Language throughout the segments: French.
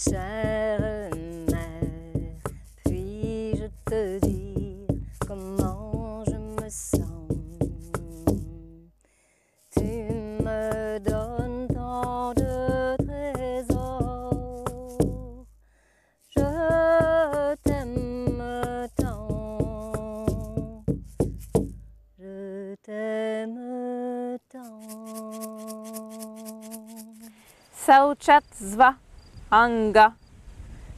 Chère mère, puis-je te dire comment je me sens? Tu me donnes tant de trésors, je t'aime tant, je t'aime tant. Sauchat Sva Anga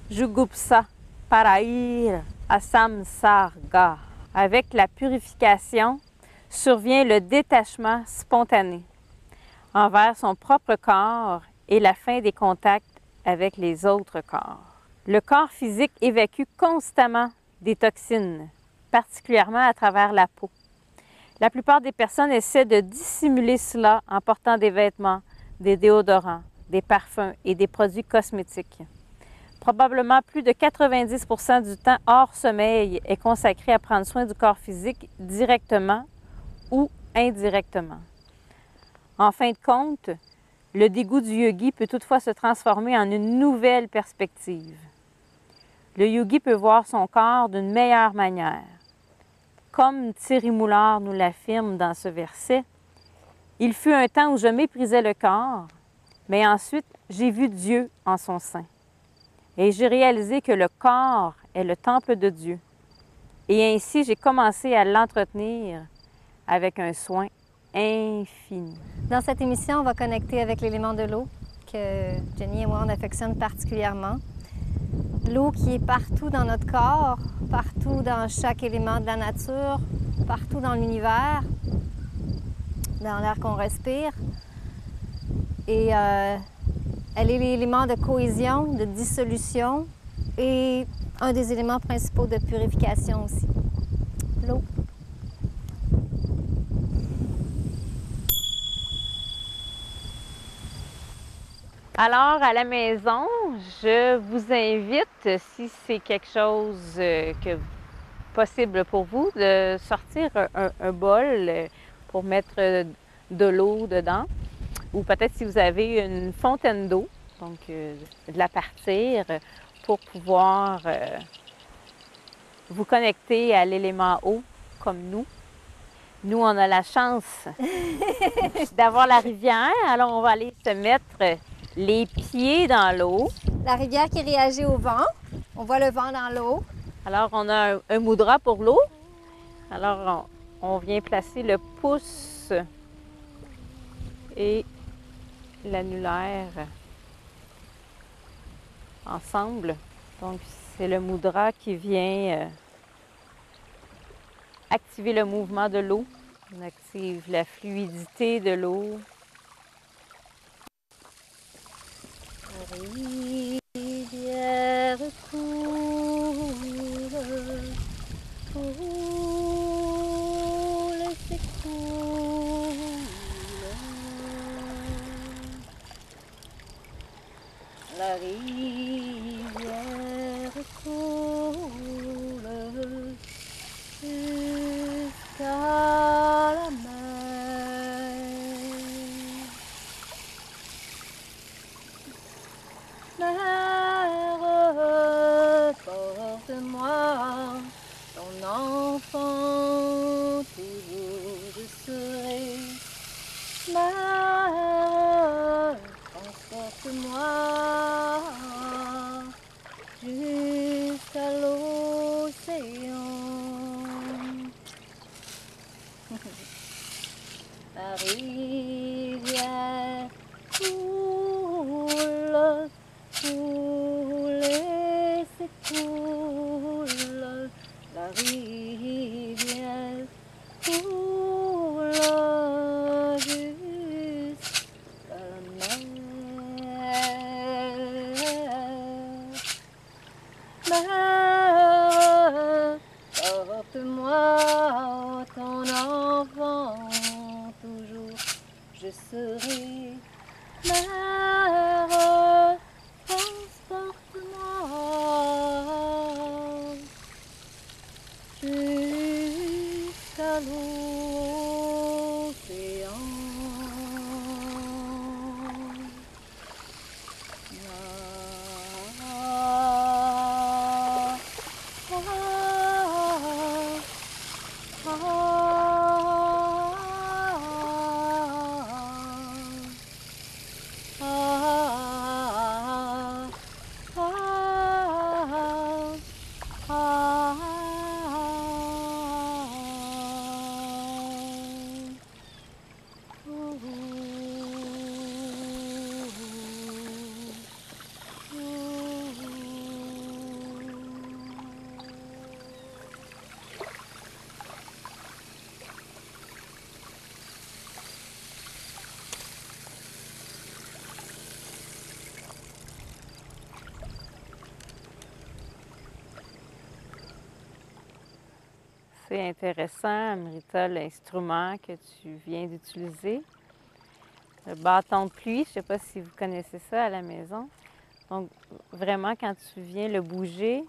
Jugupsa Parair Asamsarga. Avec la purification survient le détachement spontané envers son propre corps et la fin des contacts avec les autres corps. Le corps physique évacue constamment des toxines, particulièrement à travers la peau. La plupart des personnes essaient de dissimuler cela en portant des vêtements, des déodorants, des parfums et des produits cosmétiques. Probablement plus de 90% du temps hors sommeil est consacré à prendre soin du corps physique directement ou indirectement. En fin de compte, le dégoût du yogi peut toutefois se transformer en une nouvelle perspective. Le yogi peut voir son corps d'une meilleure manière. Comme Thierry Moulard nous l'affirme dans ce verset, « Il fut un temps où je méprisais le corps, mais ensuite j'ai vu Dieu en son sein. Et j'ai réalisé que le corps est le temple de Dieu. Et ainsi j'ai commencé à l'entretenir avec un soin infini. » Dans cette émission, on va connecter avec l'élément de l'eau que Jenny et moi on affectionne particulièrement. L'eau qui est partout dans notre corps, partout dans chaque élément de la nature, partout dans l'univers, dans l'air qu'on respire. Et elle est l'élément de cohésion, de dissolution et un des éléments principaux de purification aussi. L'eau. Alors, à la maison, je vous invite, si c'est quelque chose possible pour vous, de sortir un bol pour mettre de l'eau dedans. Ou peut-être si vous avez une fontaine d'eau, donc de la partir pour pouvoir vous connecter à l'élément eau comme nous. Nous, on a la chance d'avoir la rivière, alors on va aller se mettre les pieds dans l'eau. La rivière qui réagit au vent. On voit le vent dans l'eau. Alors, on a un mudra pour l'eau. Alors, on vient placer le pouce et l'annulaire ensemble. Donc, c'est le mudra qui vient activer le mouvement de l'eau. On active la fluidité de l'eau. La rivière coule, coule et s'écoule. La rivière coule jusqu'à la mer. Mère, porte-moi ton enfant, toujours je serai. Mère, transporte-moi assez intéressant, Amrita, l'instrument que tu viens d'utiliser. Le bâton de pluie, je ne sais pas si vous connaissez ça à la maison. Donc, vraiment, quand tu viens le bouger,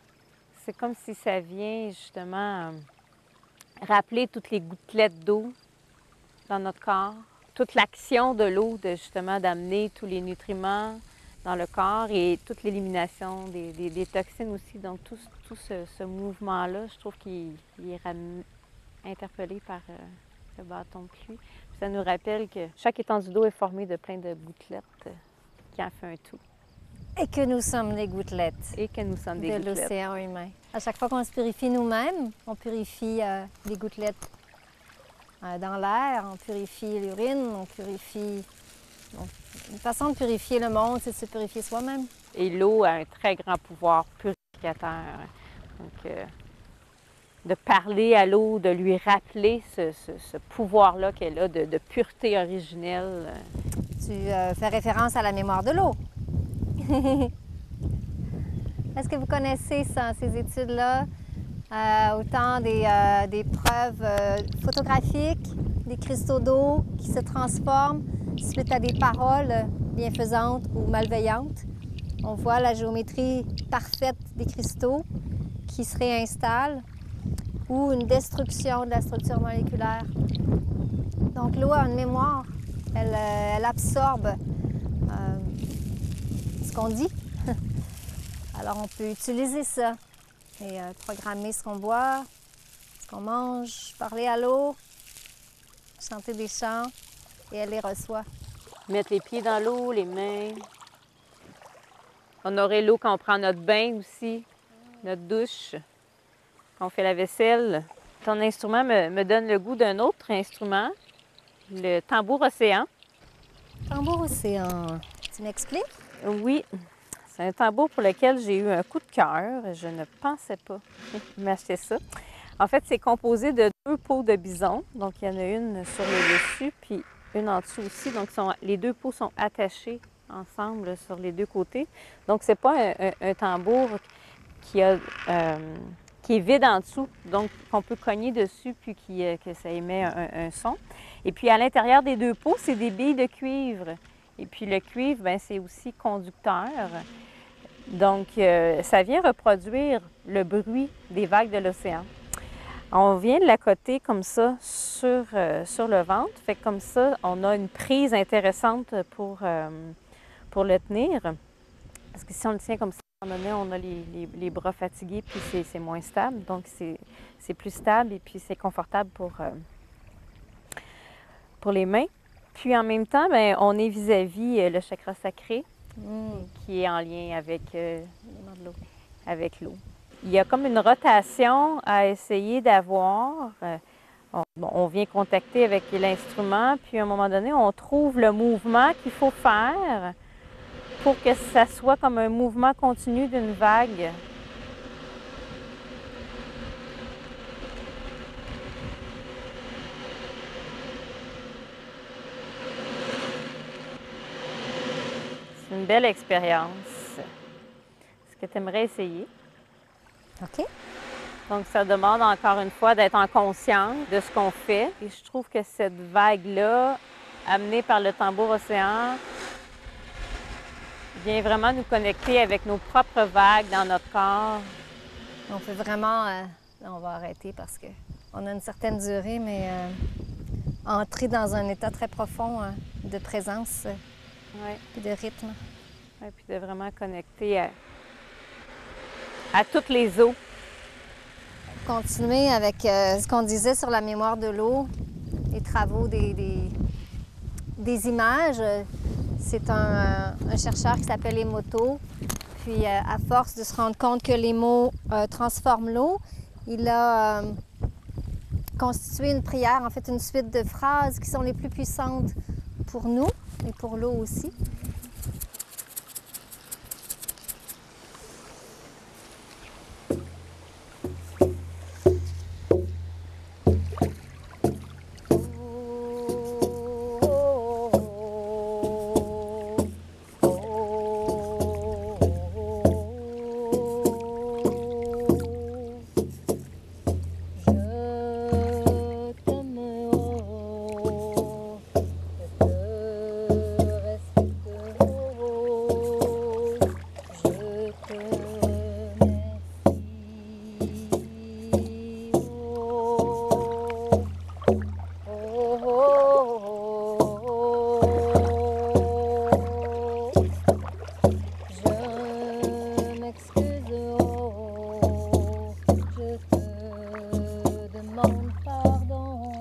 c'est comme si ça vient justement rappeler toutes les gouttelettes d'eau dans notre corps, toute l'action de l'eau, justement d'amener tous les nutriments dans le corps et toute l'élimination des toxines aussi. Donc, tout ce mouvement-là, je trouve qu'il est interpellé par le bâton de pluie. Puis ça nous rappelle que chaque étendue d'eau est formée de plein de gouttelettes qui en fait un tout. Et que nous sommes des gouttelettes Et que nous sommes des de gouttelettes. l'océan humain. À chaque fois qu'on se purifie nous-mêmes, on purifie des gouttelettes dans l'air, on purifie l'urine, on purifie... Bon, une façon de purifier le monde, c'est de se purifier soi-même. Et l'eau a un très grand pouvoir purificateur. Donc, de parler à l'eau, de lui rappeler ce pouvoir-là qu'elle a de pureté originelle. Tu fais référence à la mémoire de l'eau. Est-ce que vous connaissez ça, ces études-là? Autant des preuves photographiques, des cristaux d'eau qui se transforment suite à des paroles bienfaisantes ou malveillantes. On voit la géométrie parfaite des cristaux qui se réinstallent ou une destruction de la structure moléculaire. Donc l'eau a une mémoire. Elle absorbe ce qu'on dit. Alors on peut utiliser ça et programmer ce qu'on boit, ce qu'on mange, parler à l'eau, chanter des chants et elle les reçoit. Mettre les pieds dans l'eau, les mains. On aurait l'eau quand on prend notre bain aussi, notre douche, quand on fait la vaisselle. Ton instrument me donne le goût d'un autre instrument, le tambour océan. Tambour océan, tu m'expliques? Oui, c'est un tambour pour lequel j'ai eu un coup de cœur. Je ne pensais pas m'acheter ça. En fait, c'est composé de 2 peaux de bison. Donc, il y en a une sur le dessus, puis une en dessous aussi. Donc, les 2 peaux sont attachées ensemble sur les 2 côtés. Donc, c'est pas un tambour qui est vide en dessous, donc qu'on peut cogner dessus, puis que ça émet un son. Et puis, à l'intérieur des 2 peaux, c'est des billes de cuivre. Et puis, le cuivre, bien, c'est aussi conducteur. Donc, ça vient reproduire le bruit des vagues de l'océan. On vient de l'accoter comme ça sur le ventre. Fait que comme ça, on a une prise intéressante pour le tenir. Parce que si on le tient comme ça, à un moment donné, on a les bras fatigués, puis c'est moins stable. Donc, c'est plus stable et puis c'est confortable pour les mains. Puis en même temps, bien, on est vis-à-vis le chakra sacré, qui est en lien avec l'eau. Il y a comme une rotation à essayer d'avoir. On vient contacter avec l'instrument, puis à un moment donné, on trouve le mouvement qu'il faut faire pour que ça soit comme un mouvement continu d'une vague. C'est une belle expérience. Est-ce que tu aimerais essayer? OK. Donc, ça demande encore une fois d'être en conscience de ce qu'on fait. Et je trouve que cette vague-là, amenée par le tambour océan, vient vraiment nous connecter avec nos propres vagues dans notre corps. On peut vraiment... là, on va arrêter parce qu'on a une certaine durée, mais entrer dans un état très profond de présence et de rythme. Oui, puis de vraiment connecter à toutes les eaux. Continuer avec ce qu'on disait sur la mémoire de l'eau, les travaux des images. C'est un chercheur qui s'appelle Emoto. Puis, à force de se rendre compte que les mots transforment l'eau, il a constitué une prière, en fait une suite de phrases qui sont les plus puissantes pour nous et pour l'eau aussi. Je m'excuse, oh, je te demande pardon.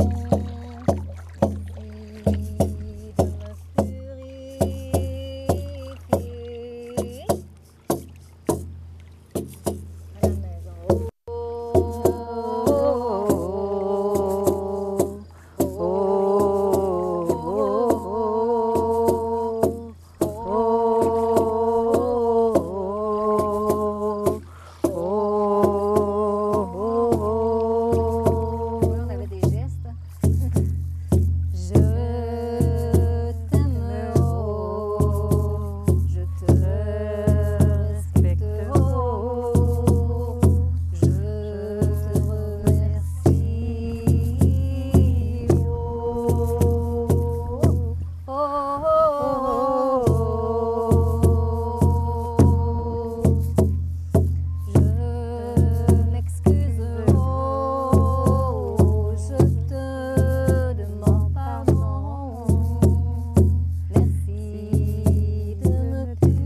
Merci de me purifier à la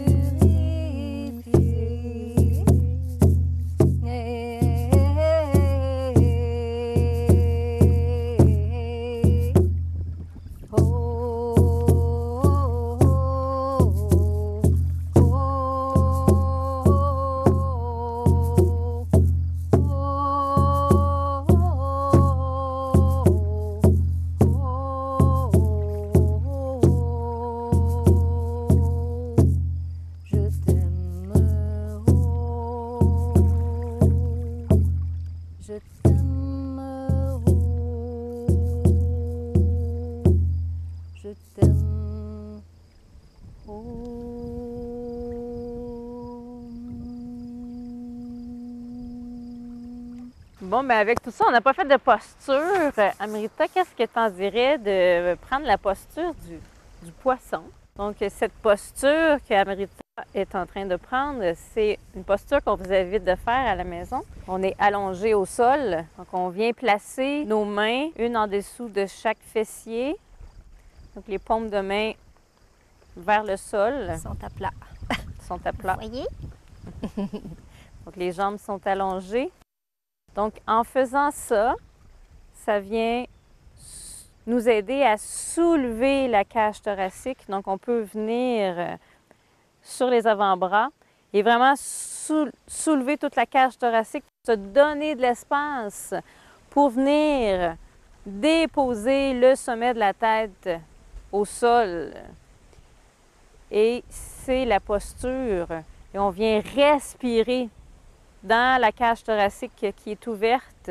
maison. Je t'aime, je t'aime. Bon, ben avec tout ça, on n'a pas fait de posture. Amrita, qu'est-ce que tu en dirais de prendre la posture du poisson? Donc, cette posture qu'Amrita est en train de prendre, c'est une posture qu'on vous invite de faire à la maison. On est allongé au sol, donc on vient placer nos mains, une en dessous de chaque fessier. Donc, les paumes de main vers le sol. Ils sont à plat. Sont à plat. Vous voyez? Donc, les jambes sont allongées. Donc, en faisant ça, ça vient nous aider à soulever la cage thoracique. Donc, on peut venir sur les avant-bras et vraiment soulever toute la cage thoracique, se donner de l'espace pour venir déposer le sommet de la tête au sol. Et c'est la posture. Et on vient respirer dans la cage thoracique qui est ouverte,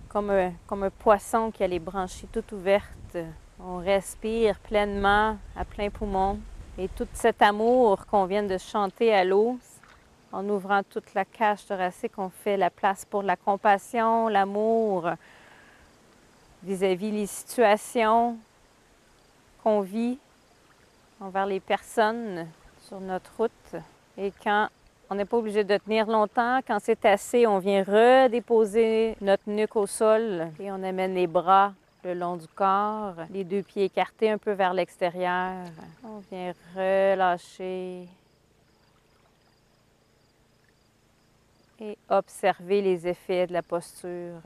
comme un poisson qui a les branchies toutes ouvertes. On respire pleinement, à plein poumon. Et tout cet amour qu'on vient de chanter à l'eau, en ouvrant toute la cage thoracique, on fait la place pour la compassion, l'amour vis-à-vis les situations qu'on vit envers les personnes sur notre route. Et quand on n'est pas obligé de tenir longtemps, quand c'est assez, on vient redéposer notre nuque au sol et on amène les bras le long du corps, les deux pieds écartés un peu vers l'extérieur. On vient relâcher et observer les effets de la posture.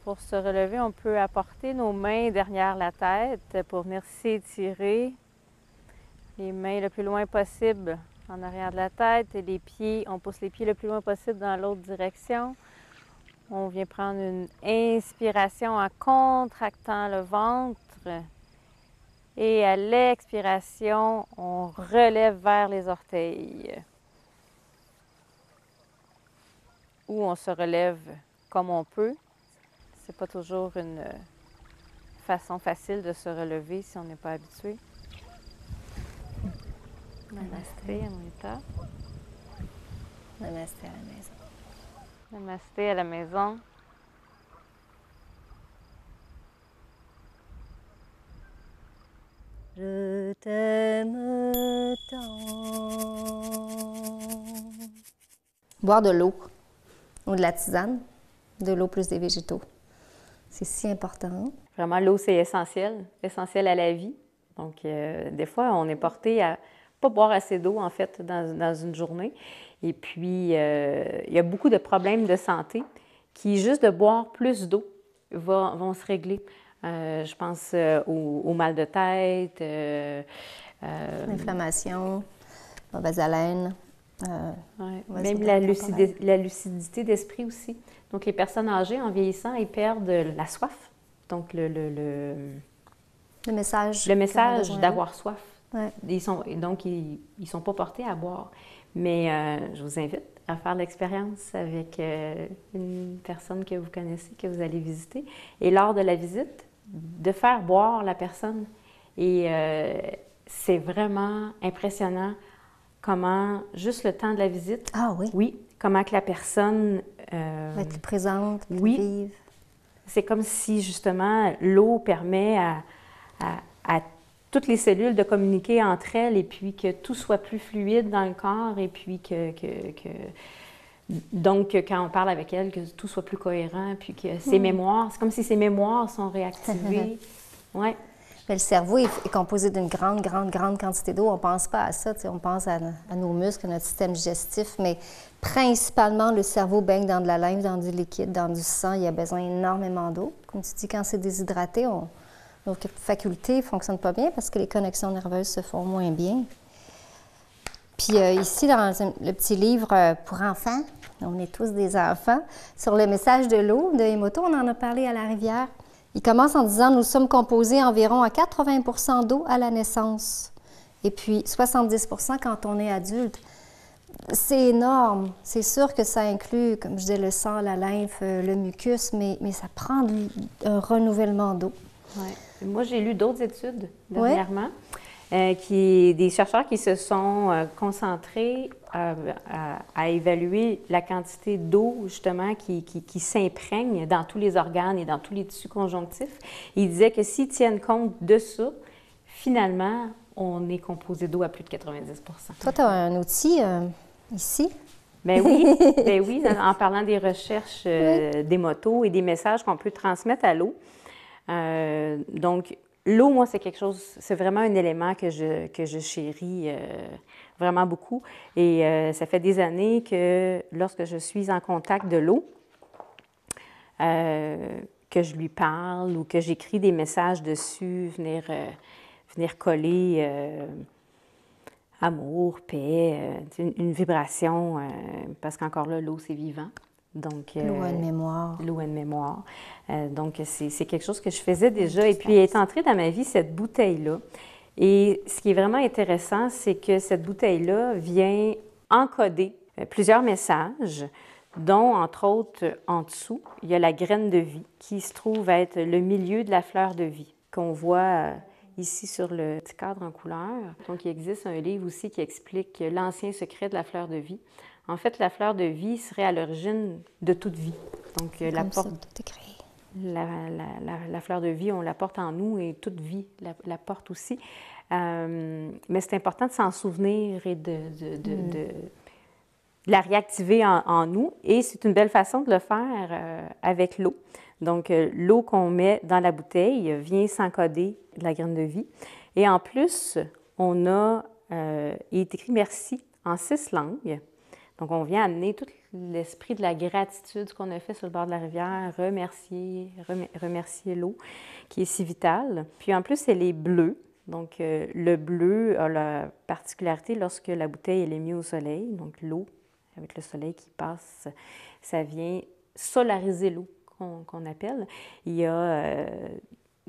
Pour se relever, on peut apporter nos mains derrière la tête pour venir s'étirer. Les mains le plus loin possible en arrière de la tête et les pieds, on pousse les pieds le plus loin possible dans l'autre direction. On vient prendre une inspiration en contractant le ventre et à l'expiration, on relève vers les orteils. Ou on se relève comme on peut. C'est pas toujours une façon facile de se relever si on n'est pas habitué. Namasté, Amrita. Namasté à la maison. Namasté à la maison. Je t'aime tant. Boire de l'eau. ou de la tisane, de l'eau plus des végétaux. C'est si important. Vraiment, l'eau, c'est essentiel, essentiel à la vie. Donc, des fois, on est porté à pas boire assez d'eau, en fait, dans une journée. Et puis, il y a beaucoup de problèmes de santé qui, juste de boire plus d'eau, vont se régler. Je pense au mal de tête. L'inflammation, mauvaise haleine. Ouais. Même la lucidité d'esprit aussi. Donc, les personnes âgées, en vieillissant, ils perdent la soif. Donc, le message d'avoir soif. Ouais. Ils sont pas portés à boire. Mais je vous invite à faire l'expérience avec une personne que vous connaissez, que vous allez visiter. Et lors de la visite, de faire boire la personne. Et c'est vraiment impressionnant comment, juste le temps de la visite, oui, comment que la personne... va être plus présente, plus vive. C'est comme si, justement, l'eau permet à toutes les cellules de communiquer entre elles et puis que tout soit plus fluide dans le corps et puis donc, quand on parle avec elle, que tout soit plus cohérent, puis que ses mémoires, c'est comme si ses mémoires sont réactivées. Oui. Mais le cerveau est composé d'une grande quantité d'eau. On ne pense pas à ça. On pense à nos muscles, à notre système digestif, mais principalement, le cerveau baigne dans de la lymphe, dans du liquide, dans du sang. Il y a besoin énormément d'eau. Comme tu dis, quand c'est déshydraté, nos facultés ne fonctionnent pas bien parce que les connexions nerveuses se font moins bien. Puis ici, dans le petit livre pour enfants, on est tous des enfants, sur le message de l'eau de Emoto, on en a parlé à la rivière. Il commence en disant « Nous sommes composés environ à 80 d'eau à la naissance et puis 70 quand on est adulte. » C'est énorme. C'est sûr que ça inclut, comme je disais, le sang, la lymphe, le mucus, mais ça prend un renouvellement d'eau. Ouais. Moi, j'ai lu d'autres études dernièrement, des chercheurs qui se sont concentrés à évaluer la quantité d'eau, justement, qui s'imprègne dans tous les organes et dans tous les tissus conjonctifs. Ils disaient que s'ils tiennent compte de ça, finalement, on est composé d'eau à plus de 90 Toi, tu as un outil ici? Ben oui, en parlant des recherches des motos et des messages qu'on peut transmettre à l'eau. Donc, l'eau, moi, c'est quelque chose, c'est vraiment un élément que je chéris vraiment beaucoup. Et ça fait des années que lorsque je suis en contact de l'eau, que je lui parle ou que j'écris des messages dessus, venir coller amour, paix, une vibration, parce qu'encore là, l'eau, c'est vivant. Donc, l'eau a une mémoire. L'eau a une mémoire. Donc, c'est quelque chose que je faisais déjà. Et puis, elle est entrée dans ma vie, cette bouteille-là. Et ce qui est vraiment intéressant, c'est que cette bouteille-là vient encoder plusieurs messages, dont, entre autres, en dessous, il y a la graine de vie, qui se trouve être le milieu de la fleur de vie, qu'on voit ici sur le petit cadre en couleur. Donc, il existe un livre aussi qui explique l'ancien secret de la fleur de vie. En fait, la fleur de vie serait à l'origine de toute vie. Donc, la fleur de vie, on la porte en nous et toute vie la porte aussi. Mais c'est important de s'en souvenir et de la réactiver en nous. Et c'est une belle façon de le faire avec l'eau. Donc, l'eau qu'on met dans la bouteille vient s'encoder de la graine de vie. Et en plus, il est écrit « merci » en 6 langues. Donc, on vient amener tout l'esprit de la gratitude qu'on a fait sur le bord de la rivière, remercier l'eau, qui est si vitale. Puis, en plus, elle est bleue. Donc, le bleu a la particularité lorsque la bouteille elle est mise au soleil. Donc, l'eau, avec le soleil qui passe, ça vient solariser l'eau qu'on appelle. Il y a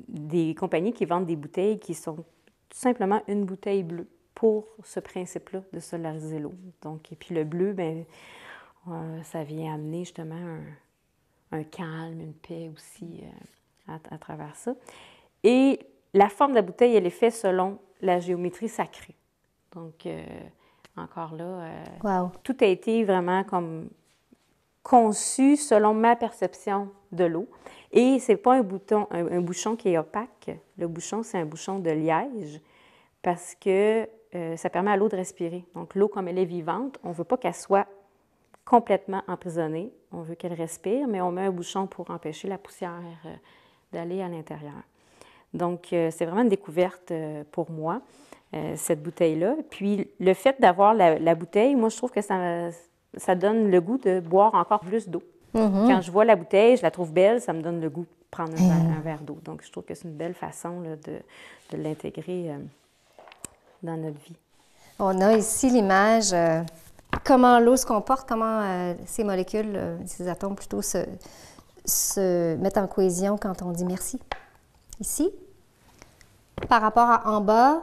des compagnies qui vendent des bouteilles qui sont tout simplement une bouteille bleue pour ce principe-là de solariser l'eau. Donc, et puis le bleu, bien, ça vient amener justement un calme, une paix aussi à travers ça. Et la forme de la bouteille, elle est faite selon la géométrie sacrée. Donc, encore là, tout a été vraiment comme conçu selon ma perception de l'eau. Et ce n'est pas un bouchon qui est opaque. Le bouchon, c'est un bouchon de liège parce que ça permet à l'eau de respirer. Donc, l'eau, comme elle est vivante, on ne veut pas qu'elle soit complètement emprisonnée. On veut qu'elle respire, mais on met un bouchon pour empêcher la poussière d'aller à l'intérieur. Donc, c'est vraiment une découverte pour moi, cette bouteille-là. Puis, le fait d'avoir la bouteille, moi, je trouve que ça donne le goût de boire encore plus d'eau. Quand je vois la bouteille, je la trouve belle, ça me donne le goût de prendre un verre d'eau. Donc, je trouve que c'est une belle façon là, de l'intégrer dans notre vie. On a ici l'image, comment l'eau se comporte, comment ces molécules, ces atomes plutôt, se mettent en cohésion quand on dit merci. Ici, par rapport à en bas,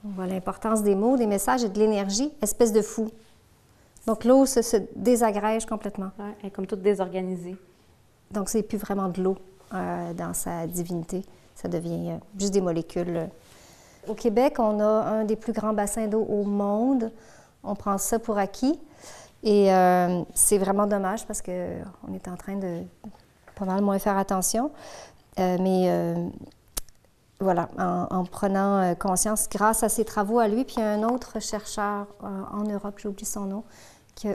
on voit l'importance des mots, des messages et de l'énergie, espèce de fou. Donc, l'eau se désagrège complètement. Oui, elle est comme toute désorganisée. Donc, c'est plus vraiment de l'eau dans sa divinité. Ça devient juste des molécules. Au Québec, on a un des plus grands bassins d'eau au monde. On prend ça pour acquis. Et c'est vraiment dommage parce qu'on est en train de pas mal moins faire attention. Voilà, en prenant conscience, grâce à ses travaux à lui, puis il y a un autre chercheur en Europe, j'ai oublié son nom, qui a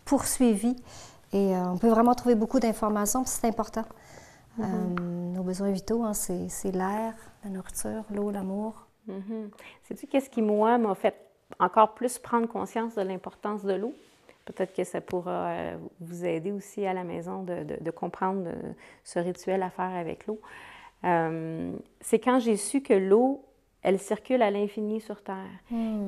poursuivi. Et on peut vraiment trouver beaucoup d'informations, puis c'est important. Nos besoins vitaux, hein, c'est l'air, la nourriture, l'eau, l'amour. Sais-tu qu'est-ce qui, moi, m'a fait encore plus prendre conscience de l'importance de l'eau? Peut-être que ça pourra vous aider aussi à la maison de comprendre ce rituel à faire avec l'eau. C'est quand j'ai su que l'eau, elle circule à l'infini sur Terre.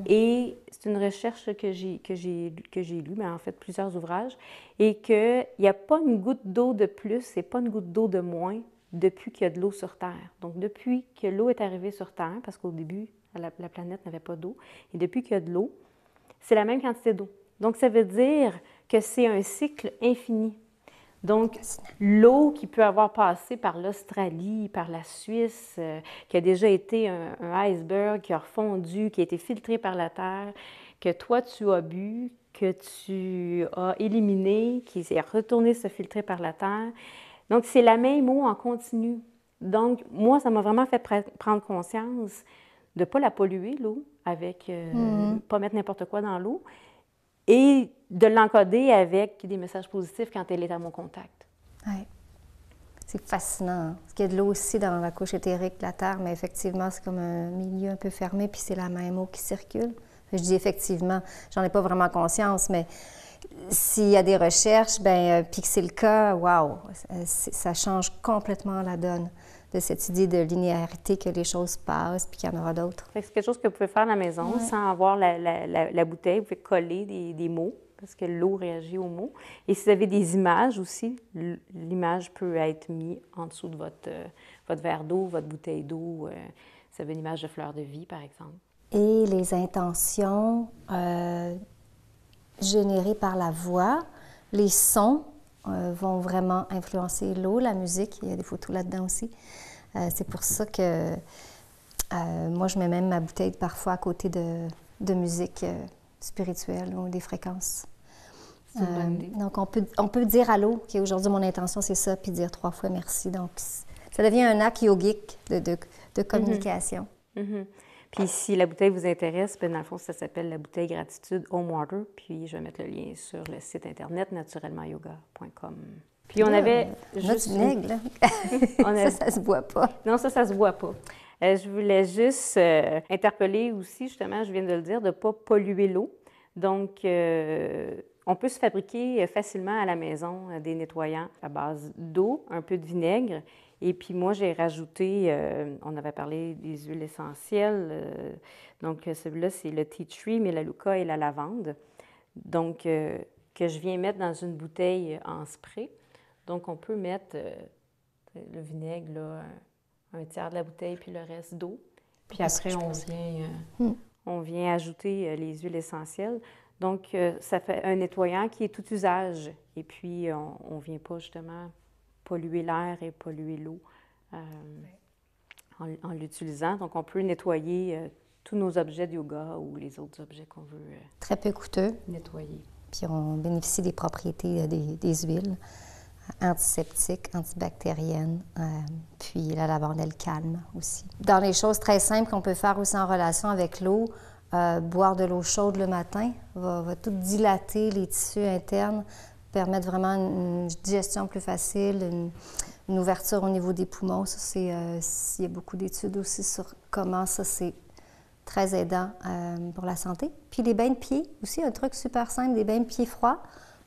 Et c'est une recherche que j'ai lue, mais en fait plusieurs ouvrages, et qu'il n'y a pas une goutte d'eau de plus et pas une goutte d'eau de moins depuis qu'il y a de l'eau sur Terre. Donc depuis que l'eau est arrivée sur Terre, parce qu'au début, la planète n'avait pas d'eau, et depuis qu'il y a de l'eau, c'est la même quantité d'eau. Donc ça veut dire que c'est un cycle infini. Donc, l'eau qui peut avoir passé par l'Australie, par la Suisse, qui a déjà été un iceberg, qui a refondu, qui a été filtré par la Terre, que toi, tu as bu, que tu as éliminé, qui est retourné se filtrer par la Terre. Donc, c'est la même eau en continu. Donc, moi, ça m'a vraiment fait prendre conscience de ne pas la polluer, l'eau, avec pas mettre n'importe quoi dans l'eau, et de l'encoder avec des messages positifs quand elle est à mon contact. Oui. C'est fascinant. Parce qu'il y a de l'eau aussi dans la couche éthérique de la Terre, mais effectivement, c'est comme un milieu un peu fermé, puis c'est la même eau qui circule. Je dis effectivement, j'en ai pas vraiment conscience, mais s'il y a des recherches, puis que c'est le cas, wow, ça change complètement la donne de cette idée de linéarité, que les choses passent, puis qu'il y en aura d'autres. C'est quelque chose que vous pouvez faire à la maison sans avoir la bouteille. Vous pouvez coller des mots, parce que l'eau réagit aux mots. Et si vous avez des images aussi, l'image peut être mise en dessous de votre verre d'eau, votre bouteille d'eau. Si vous avez une image de fleur de vie, par exemple. Et les intentions générées par la voix, les sons vont vraiment influencer l'eau, la musique. Il y a des photos là-dedans aussi. C'est pour ça que moi, je mets même ma bouteille parfois à côté de musique spirituelle ou des fréquences. Donc, on peut dire à l'eau qu'aujourd'hui, mon intention, c'est ça, puis dire 3 fois merci. Donc, ça devient un acte yogique de communication. Puis, si la bouteille vous intéresse, dans le fond, ça s'appelle la bouteille Gratitude Home Water. Puis, je vais mettre le lien sur le site internet naturellementyoga.com. Puis, on avait juste... Du vinaigre, là. Ça se boit pas. Non, ça se boit pas. Je voulais juste interpeller aussi, justement, je viens de le dire, de ne pas polluer l'eau. Donc, on peut se fabriquer facilement à la maison des nettoyants à base d'eau, un peu de vinaigre. Et puis moi, j'ai rajouté, on avait parlé des huiles essentielles. Donc, celui-là, c'est le tea tree, melaleuca et la lavande. Donc, que je viens mettre dans une bouteille en spray. Donc, on peut mettre le vinaigre, là, un tiers de la bouteille, puis le reste d'eau. Puis après, on vient ajouter les huiles essentielles. Donc, ça fait un nettoyant qui est tout usage. Et puis, on ne vient pas justement polluer l'air et polluer l'eau en l'utilisant. Donc, on peut nettoyer tous nos objets de yoga ou les autres objets qu'on veut très peu coûteux. Nettoyer. Puis, on bénéficie des propriétés des huiles antiseptiques, antibactériennes, puis la lavande, elle calme aussi. Dans les choses très simples qu'on peut faire aussi en relation avec l'eau, boire de l'eau chaude le matin va tout dilater les tissus internes, permettre vraiment une digestion plus facile, une ouverture au niveau des poumons. Ça, il y a beaucoup d'études aussi sur comment ça, c'est très aidant pour la santé. Puis les bains de pieds aussi, un truc super simple, des bains de pieds froids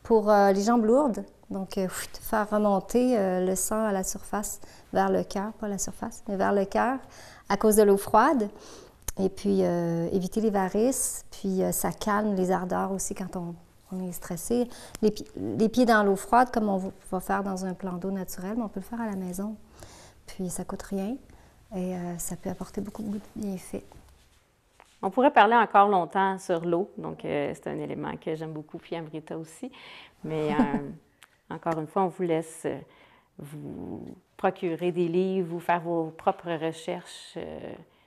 pour les jambes lourdes. Donc, faire remonter le sang à la surface, vers le cœur, pas la surface, mais vers le cœur à cause de l'eau froide. Et puis, éviter les varices. Puis, ça calme les ardeurs aussi quand on est stressé. Les pieds dans l'eau froide, comme on va faire dans un plan d'eau naturel, mais on peut le faire à la maison. Puis, ça ne coûte rien et ça peut apporter beaucoup de bienfaits. On pourrait parler encore longtemps sur l'eau, donc c'est un élément que j'aime beaucoup, puis Amrita aussi. Mais encore une fois, on vous laisse vous procurer des livres ou faire vos propres recherches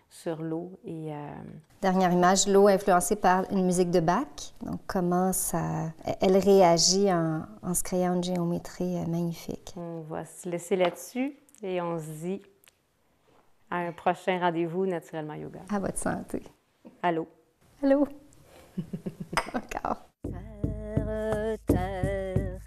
sur l'eau. Et, Dernière image, l'eau influencée par une musique de Bach. Donc, comment elle réagit en se créant une géométrie magnifique. On va se laisser là-dessus et on se dit à un prochain rendez-vous Naturellement Yoga. À votre santé. Allô. Allô. Encore. Terre, terre,